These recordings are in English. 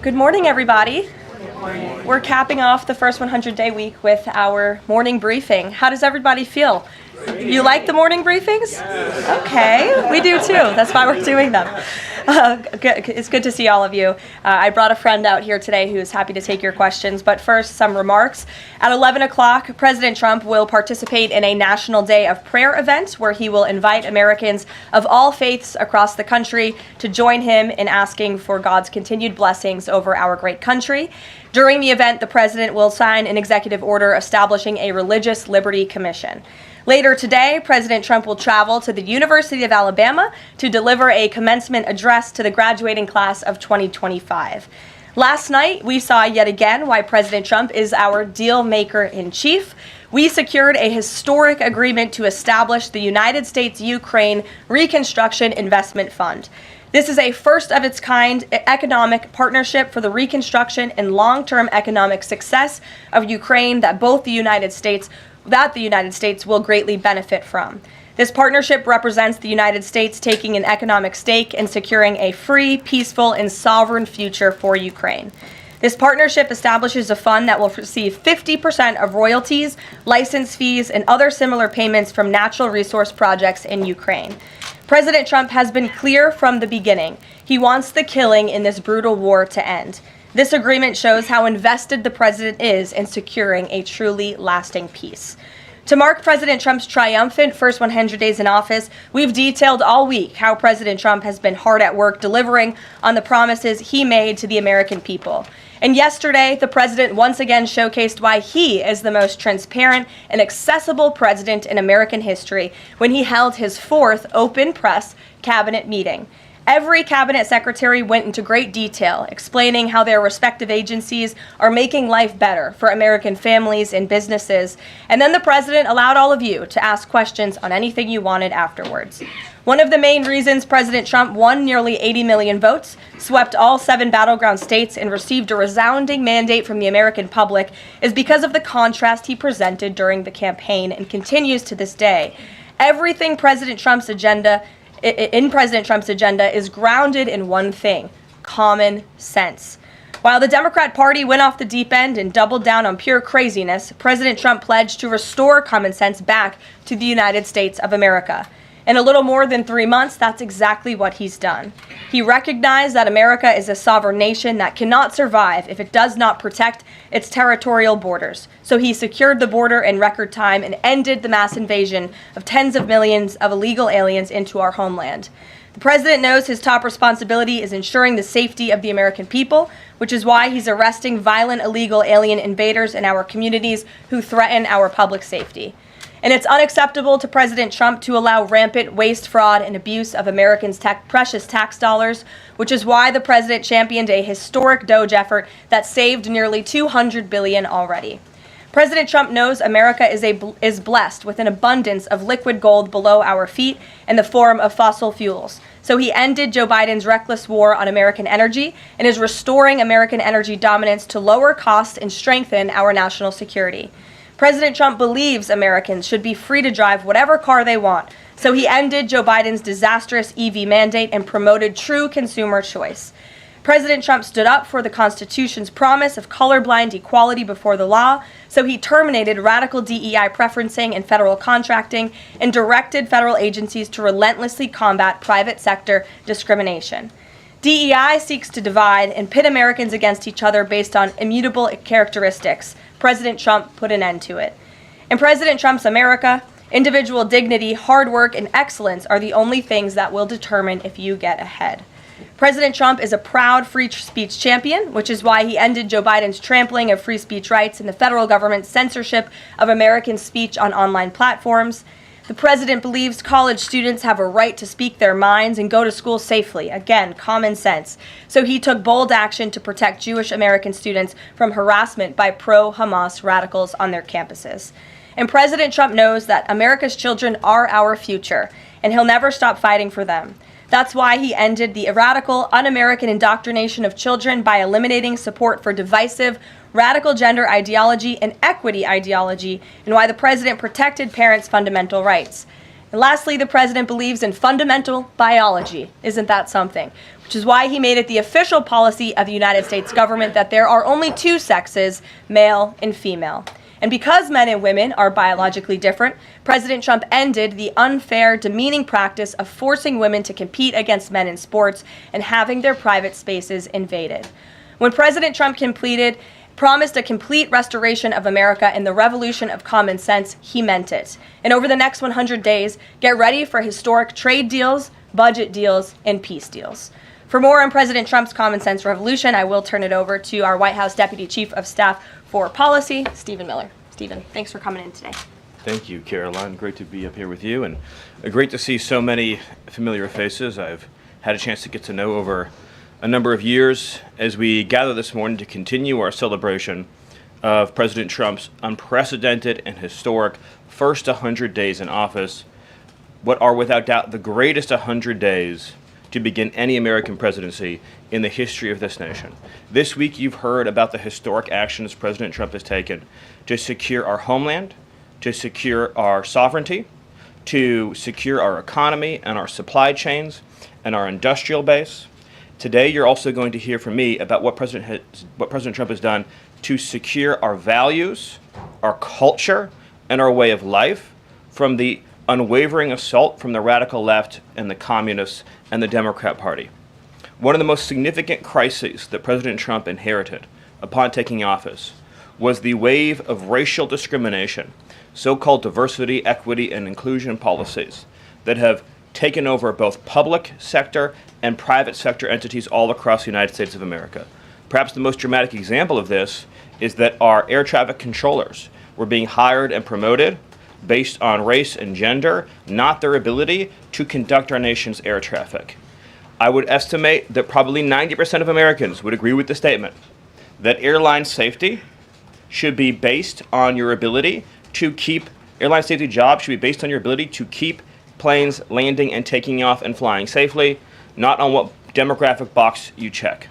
Good morning, everybody. We're capping off the first 100-day week with our morning briefing. How does everybody feel? You like the morning briefings? Okay, we do too. That's why we're doing them. It's good to see all of you. I brought a friend out here today who is happy to take your questions, but first, some remarks. At 11 o'clock, President Trump will participate in a National Day of Prayer event where he will invite Americans of all faiths across the country to join him in asking for God's continued blessings over our great country. During the event, the president will sign an executive order establishing a Religious Liberty Commission. Later today, President Trump will travel to the University of Alabama to deliver a commencement address to the graduating class of 2025. Last night, we saw yet again why President Trump is our deal maker in chief. We secured a historic agreement to establish the United States-Ukraine Reconstruction Investment Fund. This is a first-of-its-kind economic partnership for the reconstruction and long-term economic success of Ukraine that the United States will greatly benefit from. This partnership represents the United States taking an economic stake in securing a free, peaceful, and sovereign future for Ukraine. This partnership establishes a fund that will receive 50% of royalties, license fees, and other similar payments from natural resource projects in Ukraine. President Trump has been clear from the beginning. He wants the killing in this brutal war to end. This agreement shows how invested the president is in securing a truly lasting peace. To mark President Trump's triumphant first 100 days in office, we've detailed all week how President Trump has been hard at work delivering on the promises he made to the American people. And yesterday, the president once again showcased why he is the most transparent and accessible president in American history when he held his fourth open press cabinet meeting. Every cabinet secretary went into great detail, explaining how their respective agencies are making life better for American families and businesses. And then the president allowed all of you to ask questions on anything you wanted afterwards. One of the main reasons President Trump won nearly 80 million votes, swept all 7 battleground states, and received a resounding mandate from the American public is because of the contrast he presented during the campaign and continues to this day. Everything in President Trump's agenda is grounded in one thing: common sense. While the Democrat Party went off the deep end and doubled down on pure craziness, President Trump pledged to restore common sense back to the United States of America. In a little more than 3 months, that's exactly what he's done. He recognized that America is a sovereign nation that cannot survive if it does not protect its territorial borders. So he secured the border in record time and ended the mass invasion of tens of millions of illegal aliens into our homeland. The president knows his top responsibility is ensuring the safety of the American people, which is why he's arresting violent illegal alien invaders in our communities who threaten our public safety. And it's unacceptable to President Trump to allow rampant waste, fraud, and abuse of Americans' precious tax dollars, which is why the president championed a historic DOGE effort that saved nearly $200 billion already. President Trump knows America is blessed with an abundance of liquid gold below our feet in the form of fossil fuels. So he ended Joe Biden's reckless war on American energy and is restoring American energy dominance to lower costs and strengthen our national security. President Trump believes Americans should be free to drive whatever car they want, so he ended Joe Biden's disastrous EV mandate and promoted true consumer choice. President Trump stood up for the Constitution's promise of colorblind equality before the law, so he terminated radical DEI preferencing and federal contracting and directed federal agencies to relentlessly combat private sector discrimination. DEI seeks to divide and pit Americans against each other based on immutable characteristics. President Trump put an end to it. In President Trump's America, individual dignity, hard work, and excellence are the only things that will determine if you get ahead. President Trump is a proud free speech champion, which is why he ended Joe Biden's trampling of free speech rights and the federal government's censorship of American speech on online platforms. The president believes college students have a right to speak their minds and go to school safely. Again, common sense. So he took bold action to protect Jewish American students from harassment by pro-Hamas radicals on their campuses. And President Trump knows that America's children are our future, and he'll never stop fighting for them. That's why he ended the radical, un-American indoctrination of children by eliminating support for divisive, radical gender ideology and equity ideology, and why the president protected parents' fundamental rights. And lastly, the president believes in fundamental biology. Isn't that something? which is why he made it the official policy of the United States government that there are only two sexes, male and female. And because men and women are biologically different, President Trump ended the unfair, demeaning practice of forcing women to compete against men in sports and having their private spaces invaded. When President Trump promised a complete restoration of America and the revolution of common sense, he meant it. And over the next 100 days, get ready for historic trade deals, budget deals, and peace deals. For more on President Trump's common sense revolution, I will turn it over to our White House Deputy Chief of Staff for Policy, Stephen Miller. Stephen, thanks for coming in today. Thank you, Caroline. Great to be up here with you, and great to see so many familiar faces I've had a chance to get to know over a number of years as we gather this morning to continue our celebration of President Trump's unprecedented and historic first 100 days in office, what are without doubt the greatest 100 days to begin any American presidency in the history of this nation. This week you've heard about the historic actions President Trump has taken to secure our homeland, to secure our sovereignty, to secure our economy and our supply chains and our industrial base. Today you're also going to hear from me about what President Trump has done to secure our values, our culture, and our way of life from the unwavering assault from the radical left and the communists and the Democrat Party. One of the most significant crises that President Trump inherited upon taking office was the wave of racial discrimination, so-called diversity, equity, and inclusion policies that have taken over both public sector and private sector entities all across the United States of America. Perhaps the most dramatic example of this is that our air traffic controllers were being hired and promoted based on race and gender, not their ability to conduct our nation's air traffic. I would estimate that probably 90% of Americans would agree with the statement that airline safety should be based on your ability to keep, airline safety jobs should be based on your ability to keep planes landing and taking off and flying safely, not on what demographic box you check.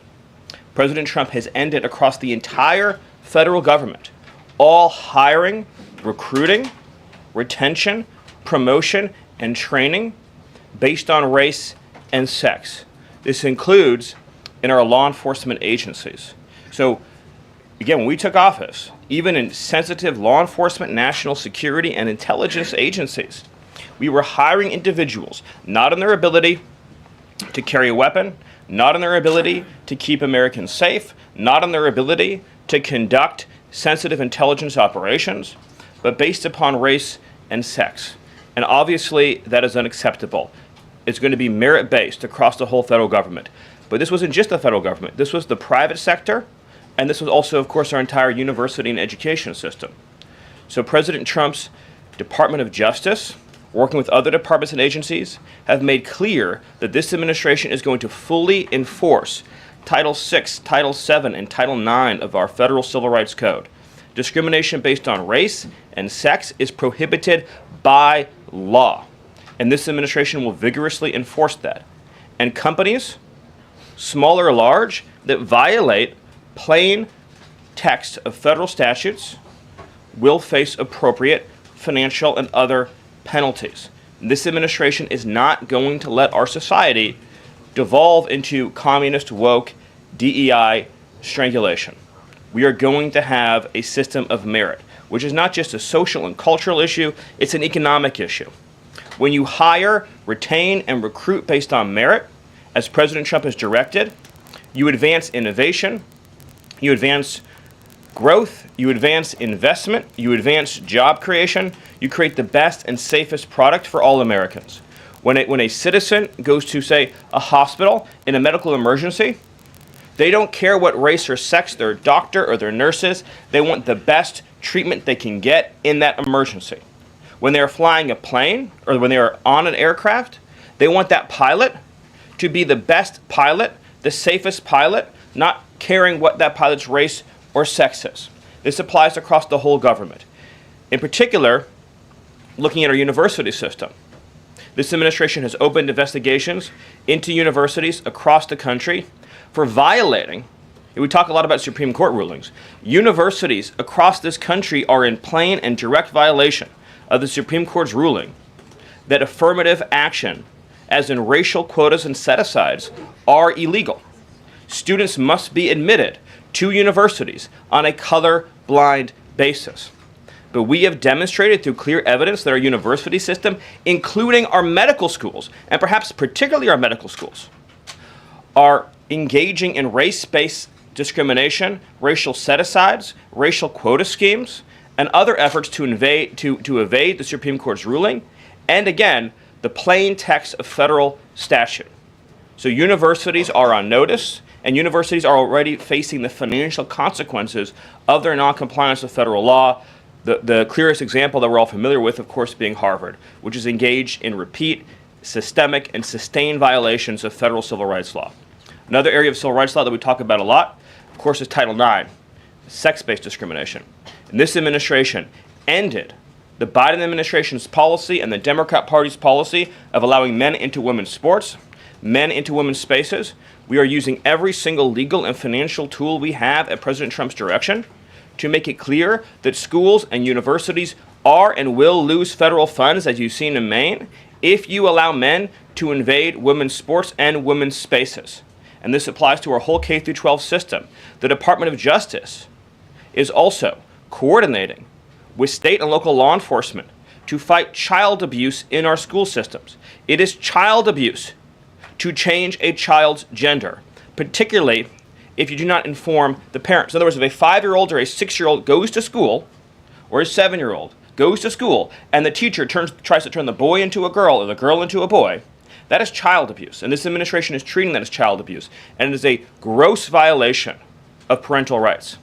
President Trump has ended across the entire federal government all hiring, recruiting, retention, promotion, and training based on race and sex. This includes in our law enforcement agencies. So again, when we took office, even in sensitive law enforcement, national security, and intelligence agencies, we were hiring individuals not on their ability to carry a weapon, not on their ability to keep Americans safe, not on their ability to conduct sensitive intelligence operations, but based upon race and sex. And obviously, that is unacceptable. It's going to be merit-based across the whole federal government. But this wasn't just the federal government. This was the private sector, and this was also, of course, our entire university and education system. So President Trump's Department of Justice, working with other departments and agencies, have made clear that this administration is going to fully enforce Title VI, Title VII, and Title IX of our Federal Civil Rights Code. Discrimination based on race and sex is prohibited by law, and this administration will vigorously enforce that. And companies, small or large, that violate plain text of federal statutes will face appropriate financial and other penalties. This administration is not going to let our society devolve into communist, woke, DEI strangulation. We are going to have a system of merit, which is not just a social and cultural issue, it's an economic issue. When you hire, retain, and recruit based on merit, as President Trump has directed, you advance innovation, you advance growth, you advance investment, you advance job creation, you create the best and safest product for all Americans. When a citizen goes to, say, a hospital in a medical emergency, they don't care what race or sex their doctor or their nurse is. They want the best treatment they can get in that emergency. When they're flying a plane or when they're on an aircraft, they want that pilot to be the best pilot, the safest pilot, not caring what that pilot's race or sex is. This applies across the whole government. In particular, looking at our university system, this administration has opened investigations into universities across the country for violating, and we talk a lot about Supreme Court rulings, universities across this country are in plain and direct violation of the Supreme Court's ruling that affirmative action as in racial quotas and set-asides, are illegal. Students must be admitted to universities on a color-blind basis. But we have demonstrated through clear evidence that our university system, including our medical schools, and perhaps particularly our medical schools, are engaging in race-based discrimination, racial set-asides, racial quota schemes, and other efforts to evade the Supreme Court's ruling, and again, the plain text of federal statute. So universities are on notice, and universities are already facing the financial consequences of their noncompliance with federal law. The clearest example that we're all familiar with, of course, being Harvard, which is engaged in repeat, systemic, and sustained violations of federal civil rights law. Another area of civil rights law that we talk about a lot, of course, is Title IX, sex-based discrimination. And this administration ended the Biden administration's policy and the Democrat Party's policy of allowing men into women's sports, men into women's spaces. We are using every single legal and financial tool we have at President Trump's direction to make it clear that schools and universities are and will lose federal funds, as you've seen in Maine, if you allow men to invade women's sports and women's spaces. And this applies to our whole K-12 system. The Department of Justice is also coordinating with state and local law enforcement to fight child abuse in our school systems. It is child abuse to change a child's gender, particularly if you do not inform the parents. In other words, if a 5-year-old or a 6-year-old goes to school, or a 7-year-old goes to school, and the teacher tries to turn the boy into a girl or the girl into a boy, that is child abuse. And this administration is treating that as child abuse. And it is a gross violation of parental rights.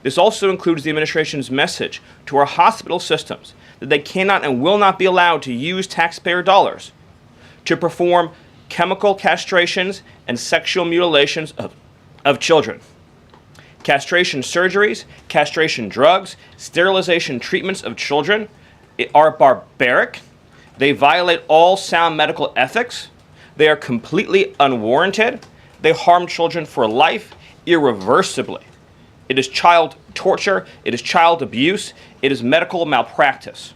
This also includes the administration's message to our hospital systems that they cannot and will not be allowed to use taxpayer dollars to perform chemical castrations and sexual mutilations of children. Castration surgeries, castration drugs, sterilization treatments of children are barbaric. They violate all sound medical ethics. They are completely unwarranted. They harm children for life, irreversibly. It is child torture. It is child abuse. It is medical malpractice.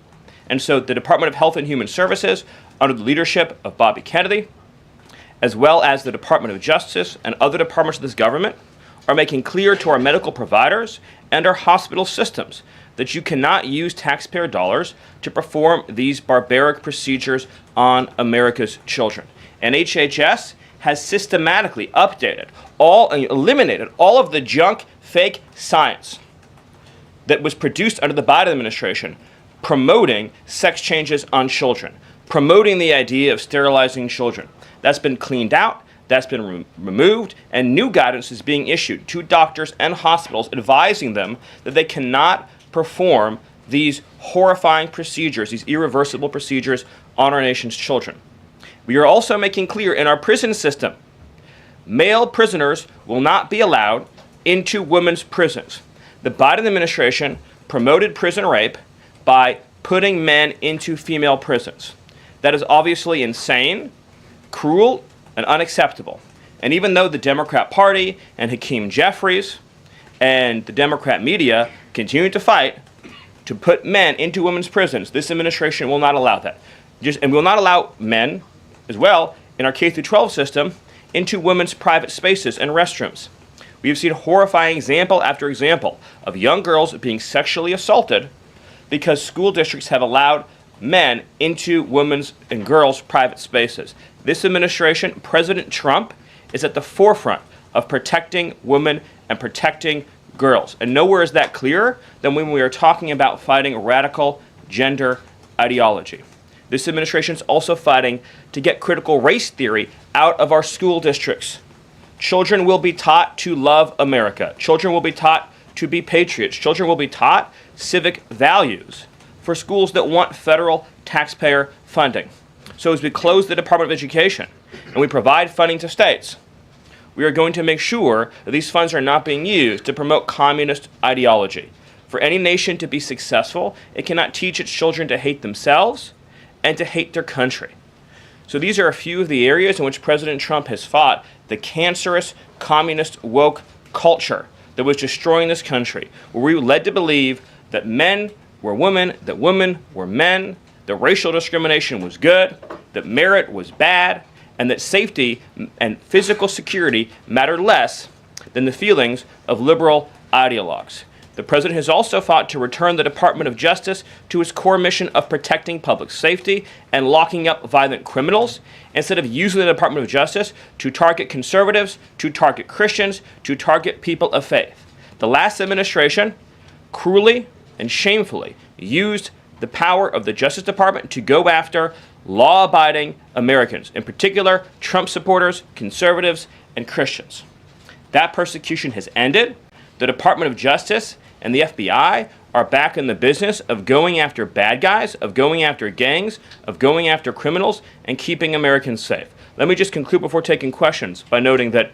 And so the Department of Health and Human Services, under the leadership of Bobby Kennedy, as well as the Department of Justice and other departments of this government, are making clear to our medical providers and our hospital systems that you cannot use taxpayer dollars to perform these barbaric procedures on America's children. And HHS has systematically eliminated all of the junk, fake science that was produced under the Biden administration, promoting sex changes on children, promoting the idea of sterilizing children. That's been cleaned out. That's been removed, and new guidance is being issued to doctors and hospitals advising them that they cannot perform these horrifying procedures, these irreversible procedures on our nation's children. We are also making clear in our prison system, male prisoners will not be allowed into women's prisons. The Biden administration promoted prison rape by putting men into female prisons. That is obviously insane, cruel, and unacceptable. And even though the Democrat Party and Hakeem Jeffries and the Democrat media continue to fight to put men into women's prisons, this administration will not allow that. And will not allow men, as well, in our K-12 system, into women's private spaces and restrooms. We have seen horrifying example after example of young girls being sexually assaulted because school districts have allowed men into women's and girls' private spaces. This administration, President Trump, is at the forefront of protecting women and protecting girls. And nowhere is that clearer than when we are talking about fighting radical gender ideology. This administration is also fighting to get critical race theory out of our school districts. Children will be taught to love America. Children will be taught to be patriots. Children will be taught civic values for schools that want federal taxpayer funding. So as we close the Department of Education and we provide funding to states, we are going to make sure that these funds are not being used to promote communist ideology. For any nation to be successful, it cannot teach its children to hate themselves and to hate their country. So these are a few of the areas in which President Trump has fought the cancerous, communist, woke culture that was destroying this country, where we were led to believe that men were women, that women were men, that racial discrimination was good, that merit was bad, and that safety and physical security mattered less than the feelings of liberal ideologues. The president has also fought to return the Department of Justice to its core mission of protecting public safety and locking up violent criminals, instead of using the Department of Justice to target conservatives, to target Christians, to target people of faith. The last administration cruelly and shamefully used the power of the Justice Department to go after law-abiding Americans, in particular Trump supporters, conservatives, and Christians. That persecution has ended. The Department of Justice and the FBI are back in the business of going after bad guys, of going after gangs, of going after criminals, and keeping Americans safe. Let me just conclude before taking questions by noting that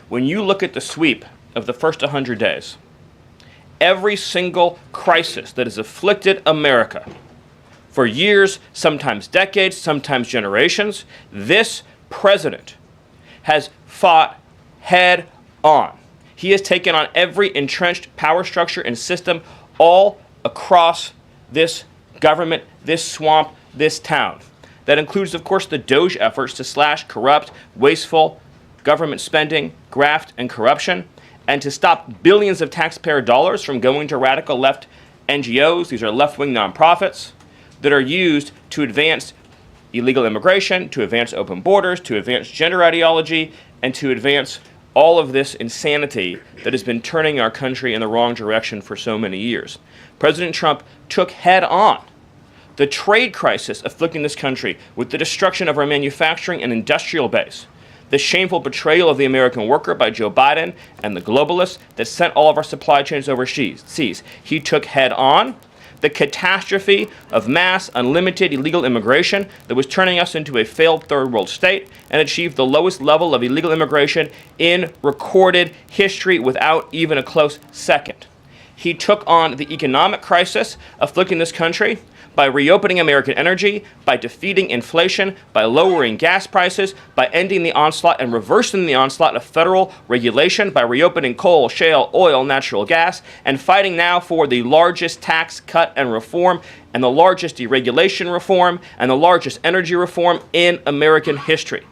when you look at the sweep of the first 100 days, every single crisis that has afflicted America for years, sometimes decades, sometimes generations, this president has fought head on. He has taken on every entrenched power structure and system all across this government, this swamp, this town. That includes, of course, the DOGE efforts to slash corrupt, wasteful government spending, graft, and corruption, and to stop billions of taxpayer dollars from going to radical left NGOs. These are left-wing nonprofits that are used to advance illegal immigration, to advance open borders, to advance gender ideology, and to advance all of this insanity that has been turning our country in the wrong direction for so many years. President Trump took head on the trade crisis afflicting this country with the destruction of our manufacturing and industrial base, the shameful betrayal of the American worker by Joe Biden and the globalists that sent all of our supply chains overseas. He took head on the catastrophe of mass, unlimited illegal immigration that was turning us into a failed third world state, and achieved the lowest level of illegal immigration in recorded history without even a close second. He took on the economic crisis afflicting this country by reopening American energy, by defeating inflation, by lowering gas prices, by ending the onslaught and reversing the onslaught of federal regulation, by reopening coal, shale, oil, natural gas, and fighting now for the largest tax cut and reform, and the largest deregulation reform, and the largest energy reform in American history.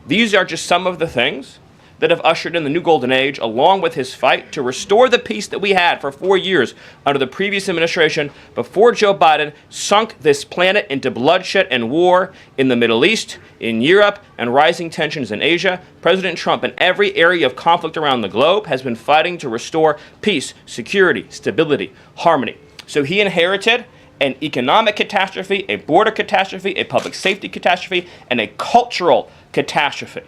These are just some of the things that have ushered in the new golden age, along with his fight to restore the peace that we had for 4 years under the previous administration before Joe Biden sunk this planet into bloodshed and war in the Middle East, in Europe, and rising tensions in Asia. President Trump, in every area of conflict around the globe, has been fighting to restore peace, security, stability, harmony. So he inherited an economic catastrophe, a border catastrophe, a public safety catastrophe, and a cultural catastrophe.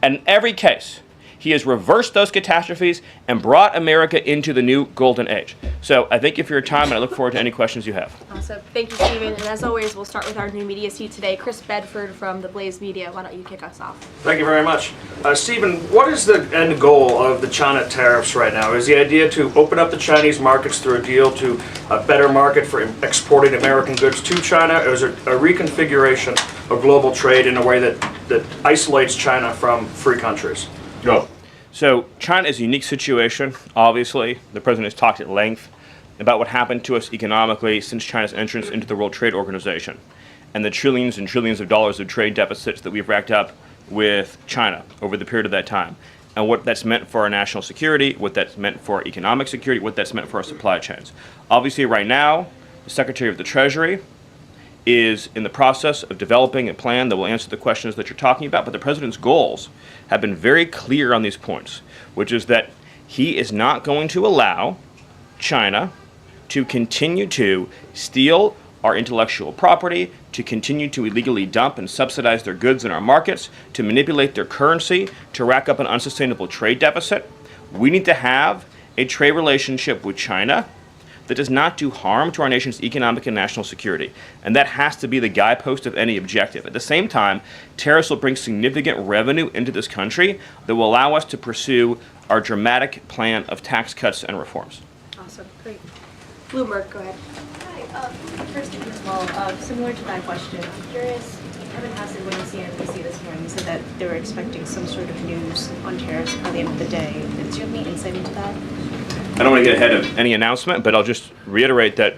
And in every case, he has reversed those catastrophes and brought America into the new golden age. So I thank you for your time, and I look forward to any questions you have. Awesome. Thank you, Stephen. And as always, we'll start with our new media seat today. Chris Bedford from the Blaze Media. Why don't you kick us off? Thank you very much. Stephen, what is the end goal of the China tariffs right now? Is the idea to open up the Chinese markets through a deal to a better market for exporting American goods to China, or is it a reconfiguration of global trade in a way that isolates China from free countries? Go. So China is a unique situation. Obviously, the president has talked at length about what happened to us economically since China's entrance into the World Trade Organization, and the trillions and trillions of dollars of trade deficits that we've racked up with China over the period of that time, and what that's meant for our national security, what that's meant for our economic security, what that's meant for our supply chains. Obviously, right now, the Secretary of the Treasury is in the process of developing a plan that will answer the questions that you're talking about, but the president's goals have been very clear on these points, which is that he is not going to allow China to continue to steal our intellectual property, to continue to illegally dump and subsidize their goods in our markets, to manipulate their currency, to rack up an unsustainable trade deficit. We need to have a trade relationship with China that does not do harm to our nation's economic and national security. And that has to be the guidepost of any objective. At the same time, tariffs will bring significant revenue into this country that will allow us to pursue our dramatic plan of tax cuts and reforms. Awesome. Great. Bloomberg, go ahead. Hi. First, as well, similar to that question, I'm curious, Kevin Hassett, when you see NBC this morning, he said that they were expecting some sort of news on tariffs by the end of the day. Do you have any insight into that? I don't want to get ahead of any announcement, but I'll just reiterate that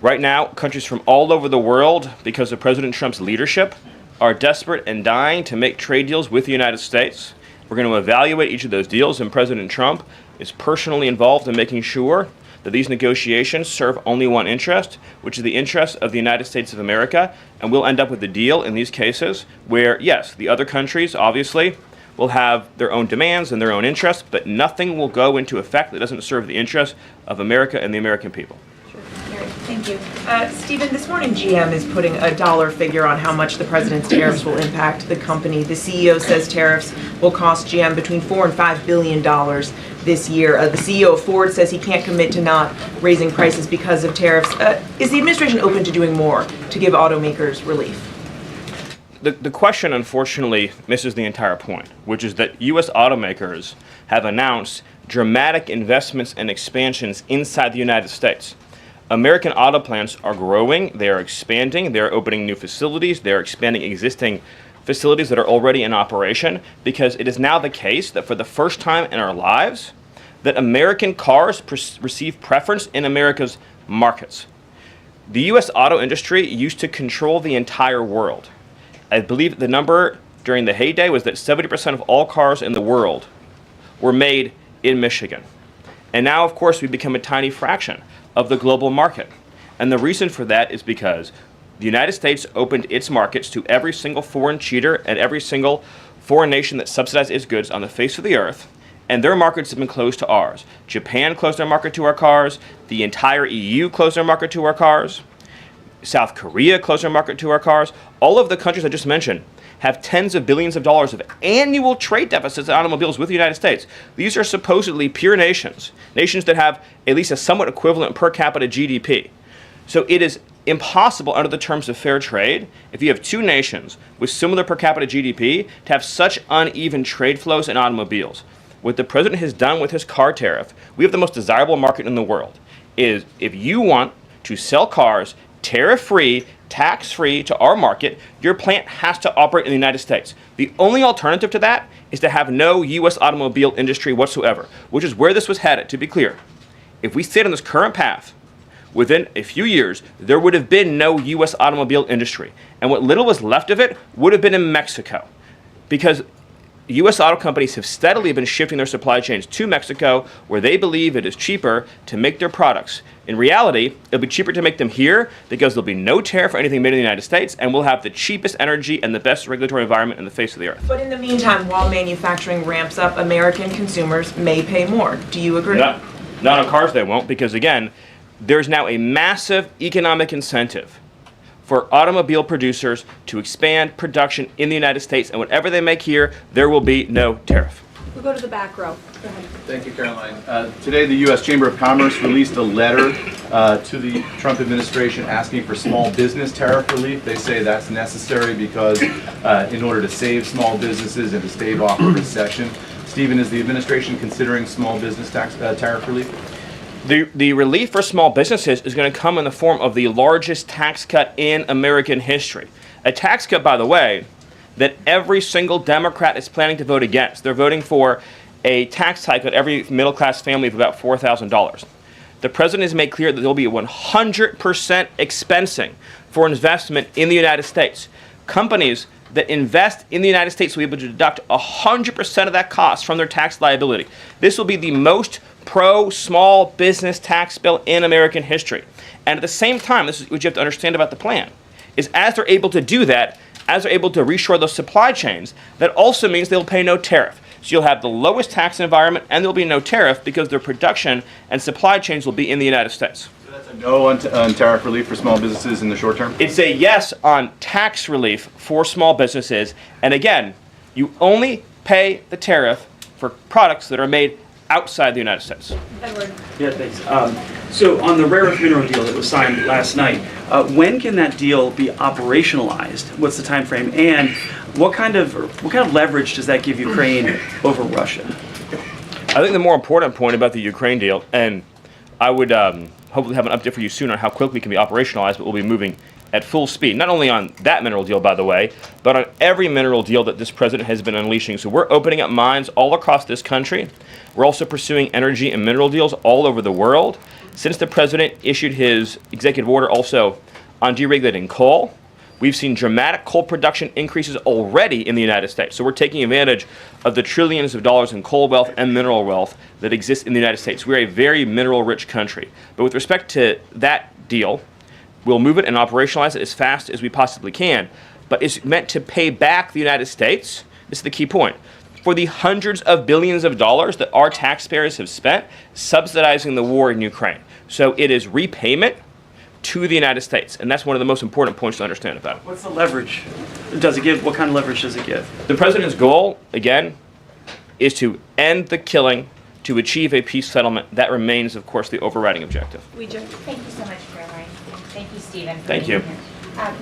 Right now, countries from all over the world, because of President Trump's leadership, are desperate and dying to make trade deals with the United States. We're going to evaluate each of those deals, and President Trump is personally involved in making sure that these negotiations serve only one interest, which is the interest of the United States of America, and we'll end up with a deal in these cases where, yes, the other countries, obviously, will have their own demands and their own interests, but nothing will go into effect that doesn't serve the interests of America and the American people. Thank you. Stephen, this morning GM is putting a dollar figure on how much the president's tariffs will impact the company. The CEO says tariffs will cost GM between $4 and $5 billion this year. The CEO of Ford says he can't commit to not raising prices because of tariffs. Is the administration open to doing more to give automakers relief? The question, unfortunately, misses the entire point, which is that U.S. automakers have announced dramatic investments and expansions inside the United States. American auto plants are growing, they are expanding, they're opening new facilities, they're expanding existing facilities that are already in operation, because it is now the case that for the first time in our lives, that American cars receive preference in America's markets. The U.S. auto industry used to control the entire world. I believe the number during the heyday was that 70% of all cars in the world were made in Michigan. And now, of course, we've become a tiny fraction of the global market. And the reason for that is because the United States opened its markets to every single foreign cheater and every single foreign nation that subsidized its goods on the face of the earth, and their markets have been closed to ours. Japan closed their market to our cars, the entire EU closed their market to our cars, South Korea closed their market to our cars. All of the countries I just mentioned have tens of billions of dollars of annual trade deficits in automobiles with the United States. These are supposedly pure nations, nations that have at least a somewhat equivalent per capita GDP. So it is impossible under the terms of fair trade, if you have two nations with similar per capita GDP, to have such uneven trade flows in automobiles. What the president has done with his car tariff, we have the most desirable market in the world, is if you want to sell cars tariff-free, tax-free to our market, your plant has to operate in the United States. The only alternative to that is to have no U.S. automobile industry whatsoever, which is where this was headed, to be clear. If we stayed on this current path, within a few years, there would have been no U.S. automobile industry. And what little was left of it would have been in Mexico. Because U.S. auto companies have steadily been shifting their supply chains to Mexico, where they believe it is cheaper to make their products. In reality, it'll be cheaper to make them here because there'll be no tariff for anything made in the United States, and we'll have the cheapest energy and the best regulatory environment in the face of the earth. But in the meantime, while manufacturing ramps up, American consumers may pay more. Do you agree? Not on cars they won't, because again, there's now a massive economic incentive for automobile producers to expand production in the United States, and whatever they make here, there will be no tariff. We'll go to the back row. Go ahead. Thank you, Caroline. Today, the U.S. Chamber of Commerce released a letter to the Trump administration asking for small business tariff relief. They say that's necessary because in order to save small businesses and to stave off a recession. Stephen, is the administration considering small business tariff relief? The relief for small businesses is going to come in the form of the largest tax cut in American history. A tax cut, by the way, that every single Democrat is planning to vote against. They're voting for a tax hike on every middle-class family of about $4,000. The president has made clear that there will be a 100% expensing for investment in the United States. Companies that invest in the United States will be able to deduct 100% of that cost from their tax liability. This will be the most pro-small business tax bill in American history. And at the same time, this is what you have to understand about the plan, is as they're able to do that, as they're able to reshore those supply chains, that also means they'll pay no tariff. So you'll have the lowest tax environment and there'll be no tariff because their production and supply chains will be in the United States. So that's a no on tariff relief for small businesses in the short term? It's a yes on tax relief for small businesses. And again, you only pay the tariff for products that are made outside the United States. Edward. Yeah, thanks. So on the rare earth mineral deal that was signed last night, when can that deal be operationalized? What's the time frame? And what kind of leverage does that give Ukraine over Russia? I think the more important point about the Ukraine deal, and I would hopefully have an update for you soon on how quickly it can be operationalized, but we'll be moving at full speed, not only on that mineral deal, by the way, but on every mineral deal that this president has been unleashing. So we're opening up mines all across this country. We're also pursuing energy and mineral deals all over the world. Since the president issued his executive order also on deregulating coal, we've seen dramatic coal production increases already in the United States. So we're taking advantage of the trillions of dollars in coal wealth and mineral wealth that exists in the United States. We're a very mineral-rich country. But with respect to that deal, we'll move it and operationalize it as fast as we possibly can. But it's meant to pay back the United States, this is the key point, for the hundreds of billions of dollars that our taxpayers have spent subsidizing the war in Ukraine. So it is repayment to the United States. And that's one of the most important points to understand about it. What's the leverage? Does it give? What kind of leverage does it give? The president's goal, again, is to end the killing, to achieve a peace settlement. That remains, of course, the overriding objective. Thank you so much, Caroline. Thank you, Stephen. Thank you.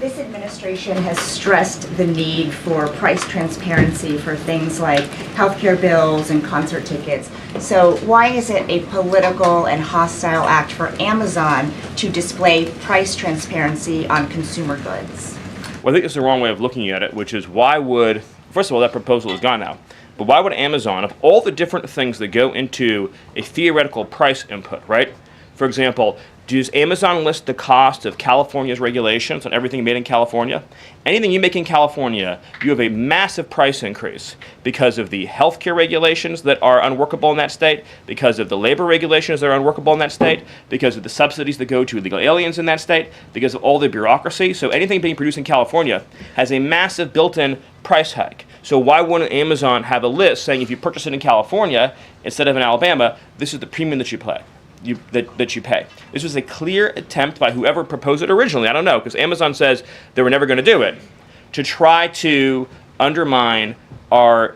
This administration has stressed the need for price transparency for things like healthcare bills and concert tickets. So why is it a political and hostile act for Amazon to display price transparency on consumer goods? Well, I think it's the wrong way of looking at it, which is why would, first of all, that proposal is gone now. But why would Amazon, of all the different things that go into a theoretical price input, right? For example, does Amazon list the cost of California's regulations on everything made in California? Anything you make in California, you have a massive price increase because of the healthcare regulations that are unworkable in that state, because of the labor regulations that are unworkable in that state, because of the subsidies that go to illegal aliens in that state, because of all the bureaucracy. So anything being produced in California has a massive built-in price hike. So why wouldn't Amazon have a list saying if you purchase it in California instead of in Alabama, this is the premium that you pay? That you pay. This was a clear attempt by whoever proposed it originally, I don't know, because Amazon says they were never going to do it, to try to undermine our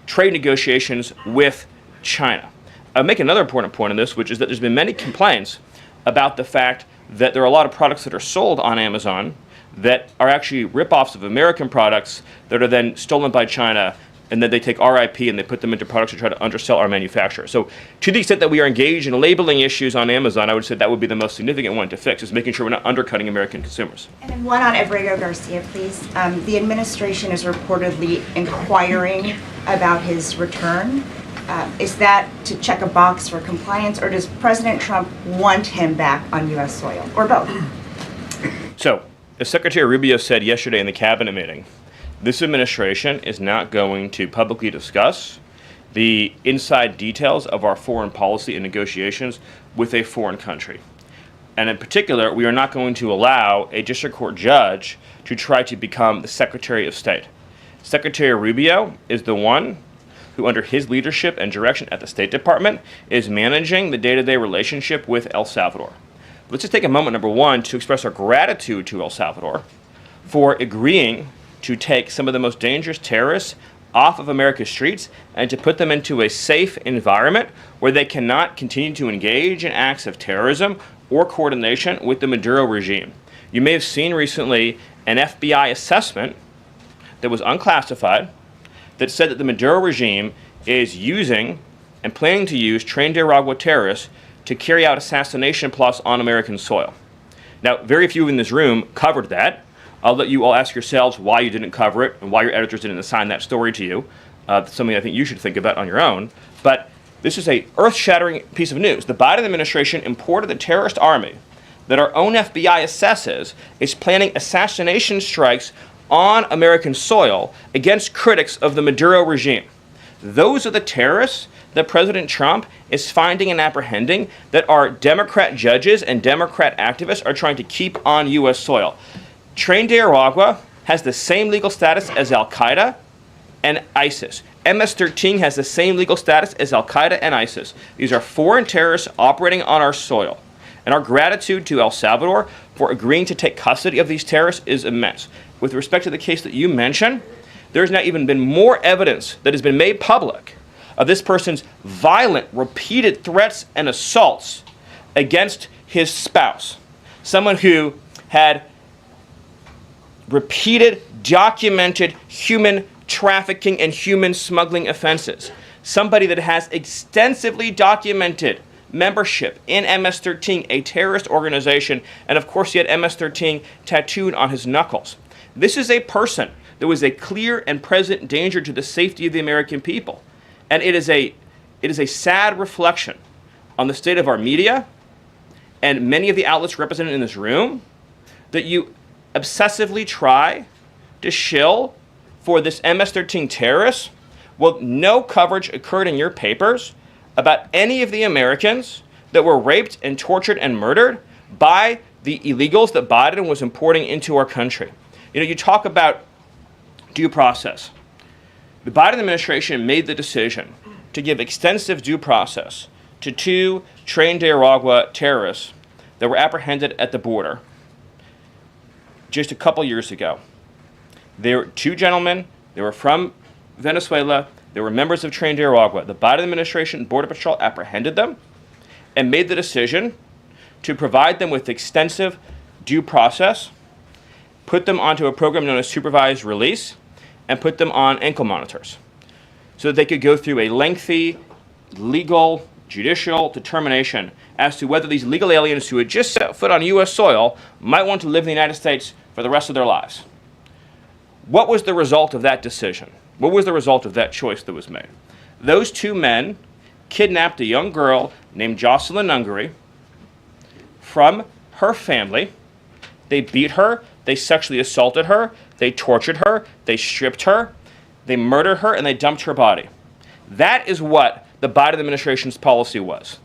trade negotiations with China. I'll make another important point on this, which is that there's been many complaints about the fact that there are a lot of products that are sold on Amazon that are actually ripoffs of American products that are then stolen by China, and then they take our IP and they put them into products to try to undersell our manufacturer. So to the extent that we are engaged in labeling issues on Amazon, I would say that would be the most significant one to fix, is making sure we're not undercutting American consumers. And then one on Abrego Garcia, please. The administration is reportedly inquiring about his return. Is that to check a box for compliance, or does President Trump want him back on U.S. soil, or both? So, as Secretary Rubio said yesterday in the cabinet meeting, this administration is not going to publicly discuss the inside details of our foreign policy and negotiations with a foreign country. And in particular, we are not going to allow a district court judge to try to become the Secretary of State. Secretary Rubio is the one who, under his leadership and direction at the State Department, is managing the day-to-day relationship with El Salvador. Let's just take a moment, number one, to express our gratitude to El Salvador for agreeing to take some of the most dangerous terrorists off of America's streets and to put them into a safe environment where they cannot continue to engage in acts of terrorism or coordination with the Maduro regime. You may have seen recently an FBI assessment that was unclassified that said that the Maduro regime is using and planning to use Trinidad terrorists to carry out assassination plots on American soil. Now, very few in this room covered that. I'll let you all ask yourselves why you didn't cover it and why your editors didn't assign that story to you. Something I think you should think about on your own. But this is a earth-shattering piece of news. The Biden administration imported the terrorist army that our own FBI assesses is planning assassination strikes on American soil against critics of the Maduro regime. Those are the terrorists that President Trump is finding and apprehending that our Democrat judges and Democrat activists are trying to keep on U.S. soil. Trinidad has the same legal status as Al-Qaeda and ISIS. MS-13 has the same legal status as Al-Qaeda and ISIS. These are foreign terrorists operating on our soil. And our gratitude to El Salvador for agreeing to take custody of these terrorists is immense. With respect to the case that you mentioned, there's now even been more evidence that has been made public of this person's violent, repeated threats and assaults against his spouse. Someone who had repeated, documented human trafficking and human smuggling offenses. Somebody that has extensively documented membership in MS-13, a terrorist organization, and of course he had MS-13 tattooed on his knuckles. This is a person that was a clear and present danger to the safety of the American people. And it is a sad reflection on the state of our media and many of the outlets represented in this room that you obsessively try to shill for this MS-13 terrorist. Well, no coverage occurred in your papers about any of the Americans that were raped and tortured and murdered by the illegals that Biden was importing into our country. You talk about due process. The Biden administration made the decision to give extensive due process to 2 trained Nicaragua terrorists that were apprehended at the border just a couple years ago. They were 2 gentlemen. They were from Venezuela. They were members of trained Nicaragua. The Biden administration Border Patrol apprehended them and made the decision to provide them with extensive due process, put them onto a program known as supervised release, and put them on ankle monitors so that they could go through a lengthy legal judicial determination as to whether these legal aliens who had just set foot on U.S. soil might want to live in the United States for the rest of their lives. What was the result of that decision? What was the result of that choice that was made? Those 2 men kidnapped a young girl named Jocelyn Ungary from her family. They beat her, they sexually assaulted her, they tortured her, they stripped her, they murdered her, and they dumped her body. That is what the Biden administration's policy was.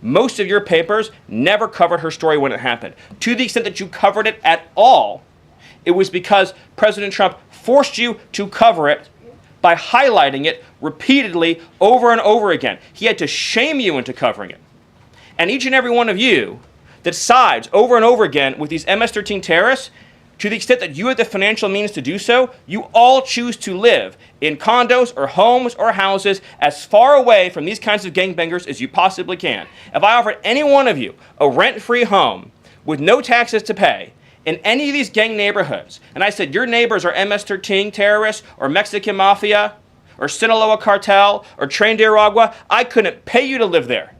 Most of your papers never covered her story when it happened. To the extent that you covered it at all, it was because President Trump forced you to cover it by highlighting it repeatedly over and over again. He had to shame you into covering it. And each and every one of you that sides over and over again with these MS-13 terrorists, to the extent that you have the financial means to do so, you all choose to live in condos or homes or houses as far away from these kinds of gangbangers as you possibly can. If I offered any one of you a rent-free home with no taxes to pay in any of these gang neighborhoods, and I said your neighbors are MS-13 terrorists or Mexican mafia or Sinaloa cartel or trained Nicaragua, I couldn't pay you to live there.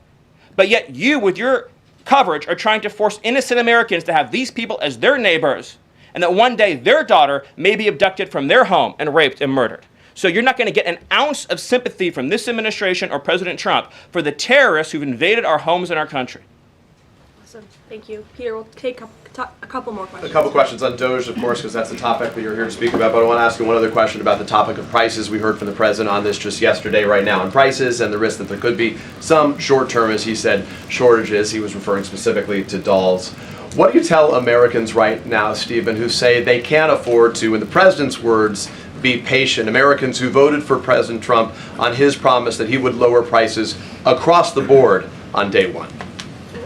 But yet you, with your coverage, are trying to force innocent Americans to have these people as their neighbors, and that one day their daughter may be abducted from their home and raped and murdered. So you're not going to get an ounce of sympathy from this administration or President Trump for the terrorists who've invaded our homes and our country. Awesome. Thank you. Peter, we'll take a couple more questions. A couple questions on DOGE, of course, because that's the topic that you're here to speak about. But I want to ask you one other question about the topic of prices. We heard from the president on this just yesterday, right now, on prices and the risk that there could be some short-term, as he said, shortages. He was referring specifically to dolls. What do you tell Americans right now, Stephen, who say they can't afford to, in the president's words, be patient? Americans who voted for President Trump on his promise that he would lower prices across the board on day one.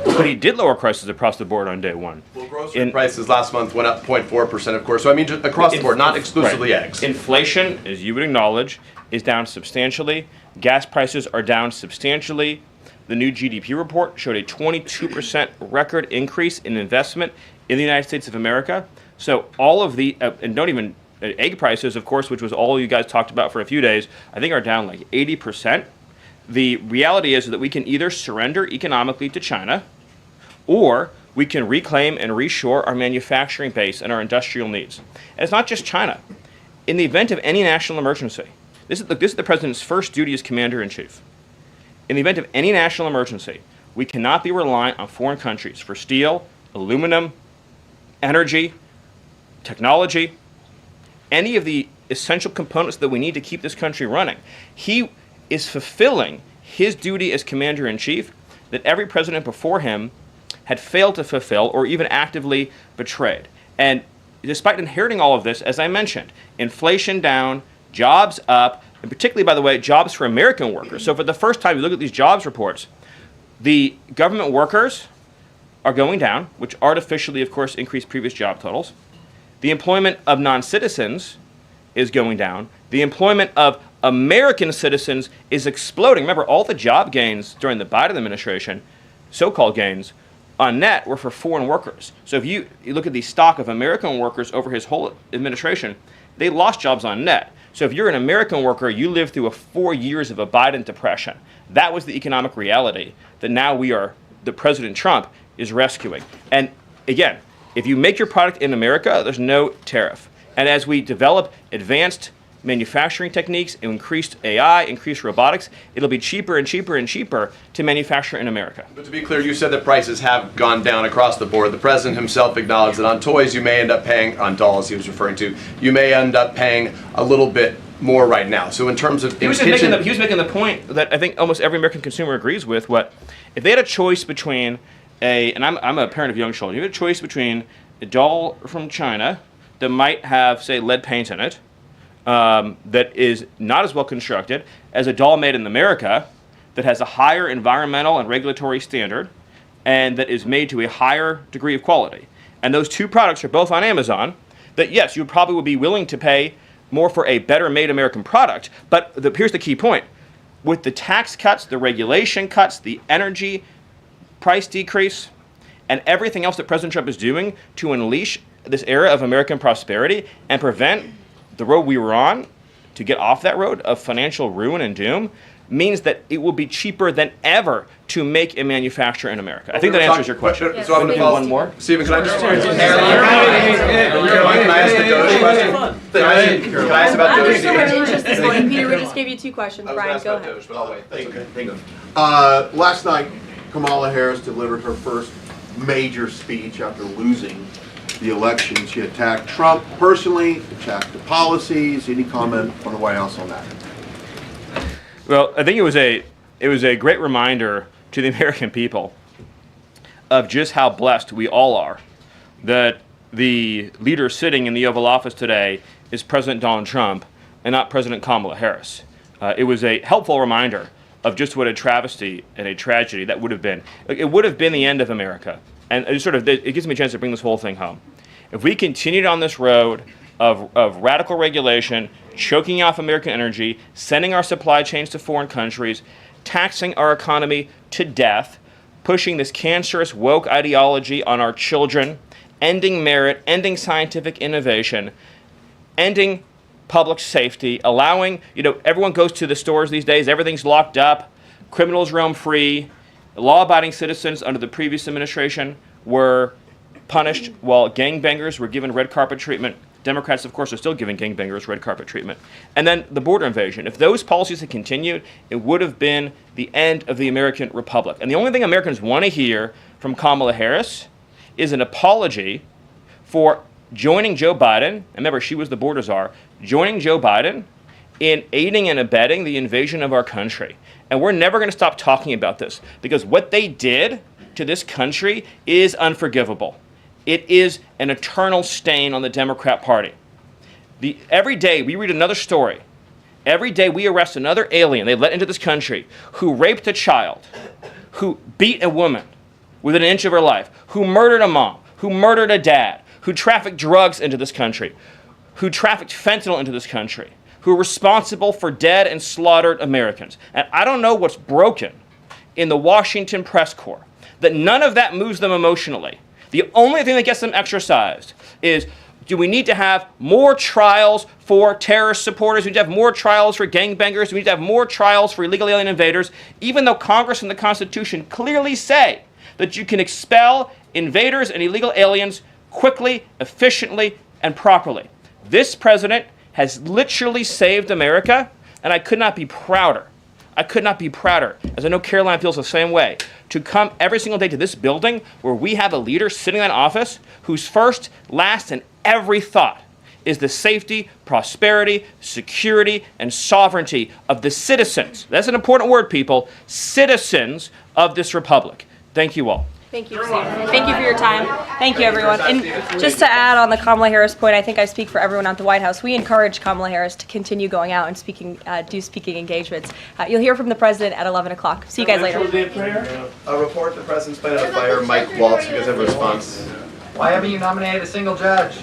But he did lower prices across the board on day one. Well, grocery prices last month went up 0.4%, of course. So I mean, just across the board, not exclusively eggs. Inflation, as you would acknowledge, is down substantially. Gas prices are down substantially. The new GDP report showed a 22% record increase in investment in the United States of America. So all of the, and don't even, egg prices, of course, which was all you guys talked about for a few days, I think are down like 80%. The reality is that we can either surrender economically to China, or we can reclaim and reshore our manufacturing base and our industrial needs. And it's not just China. In the event of any national emergency, this is the president's first duty as commander-in-chief. In the event of any national emergency, we cannot be reliant on foreign countries for steel, aluminum, energy, technology, any of the essential components that we need to keep this country running. He is fulfilling his duty as commander-in-chief that every president before him had failed to fulfill or even actively betrayed. And despite inheriting all of this, as I mentioned, inflation down, jobs up, and particularly, by the way, jobs for American workers. So for the first time, you look at these jobs reports, the government workers are going down, which artificially, of course, increased previous job totals. The employment of non-citizens is going down. The employment of American citizens is exploding. Remember, all the job gains during the Biden administration, so-called gains, on net were for foreign workers. So if you look at the stock of American workers over his whole administration, they lost jobs on net. So if you're an American worker, you lived through 4 years of a Biden depression. That was the economic reality that now that President Trump is rescuing. And again, if you make your product in America, there's no tariff. And as we develop advanced manufacturing techniques, increased AI, increased robotics, it'll be cheaper and cheaper and cheaper to manufacture in America. But to be clear, you said that prices have gone down across the board. The president himself acknowledged that on toys you may end up paying, on dolls he was referring to, you may end up paying a little bit more right now. So in terms of he was making the point that I think almost every American consumer agrees with. If they had a choice between and I'm a parent of young children, you had a choice between a doll from China that might have, say, lead paint in it, that is not as well constructed as a doll made in America that has a higher environmental and regulatory standard and that is made to a higher degree of quality. And those two products are both on Amazon, that yes, you probably would be willing to pay more for a better made American product. But here's the key point. With the tax cuts, the regulation cuts, the energy price decrease, and everything else that President Trump is doing to unleash this era of American prosperity and prevent the road we were on to get off that road of financial ruin and doom, means that it will be cheaper than ever to make and manufacture in America. I think that answers your question. So I'm going to follow one more. Stephen, can I just... Can I ask the Doge question? Can I ask about Doge? So much interest this morning. Peter, we just gave you 2 questions. Brian, go ahead. Doge, but I'll wait. That's okay. Thank you. Last night, Kamala Harris delivered her first major speech after losing the election. She attacked Trump personally, attacked the policies. Any comment from the White House on that? Well, I think it was a great reminder to the American people of just how blessed we all are that the leader sitting in the Oval Office today is President Donald Trump and not President Kamala Harris. It was a helpful reminder of just what a travesty and a tragedy that would have been. It would have been the end of America. And it gives me a chance to bring this whole thing home. If we continued on this road of radical regulation, choking off American energy, sending our supply chains to foreign countries, taxing our economy to death, pushing this cancerous woke ideology on our children, ending merit, ending scientific innovation, ending public safety, allowing, everyone goes to the stores these days, everything's locked up, criminals roam free, law-abiding citizens under the previous administration were punished while gangbangers were given red carpet treatment. Democrats, of course, are still giving gangbangers red carpet treatment. And then the border invasion. If those policies had continued, it would have been the end of the American Republic. And the only thing Americans want to hear from Kamala Harris is an apology for joining Joe Biden, and remember, she was the border czar, joining Joe Biden in aiding and abetting the invasion of our country. And we're never going to stop talking about this, because what they did to this country is unforgivable. It is an eternal stain on the Democrat Party. Every day we read another story. Every day we arrest another alien they let into this country who raped a child, who beat a woman within an inch of her life, who murdered a mom, who murdered a dad, who trafficked drugs into this country, who trafficked fentanyl into this country, who are responsible for dead and slaughtered Americans. And I don't know what's broken in the Washington press corps, that none of that moves them emotionally. The only thing that gets them exercised is, do we need to have more trials for terrorist supporters? Do we need to have more trials for gangbangers? Do we need to have more trials for illegal alien invaders? Even though Congress and the Constitution clearly say that you can expel invaders and illegal aliens quickly, efficiently, and properly. This president has literally saved America, and I could not be prouder. I could not be prouder, as I know Caroline feels the same way, to come every single day to this building where we have a leader sitting in office whose first, last, and every thought is the safety, prosperity, security, and sovereignty of the citizens. That's an important word, people. Citizens of this republic. Thank you all. Thank you, Stephen. Thank you for your time. Thank you, everyone. And just to add on the Kamala Harris point, I think I speak for everyone at the White House. We encourage Kamala Harris to continue going out and do speaking engagements. You'll hear from the president at 11 o'clock. See you guys later. A report, the president's planning to fire Mike Waltz. You guys have a response? Why haven't you nominated a single judge?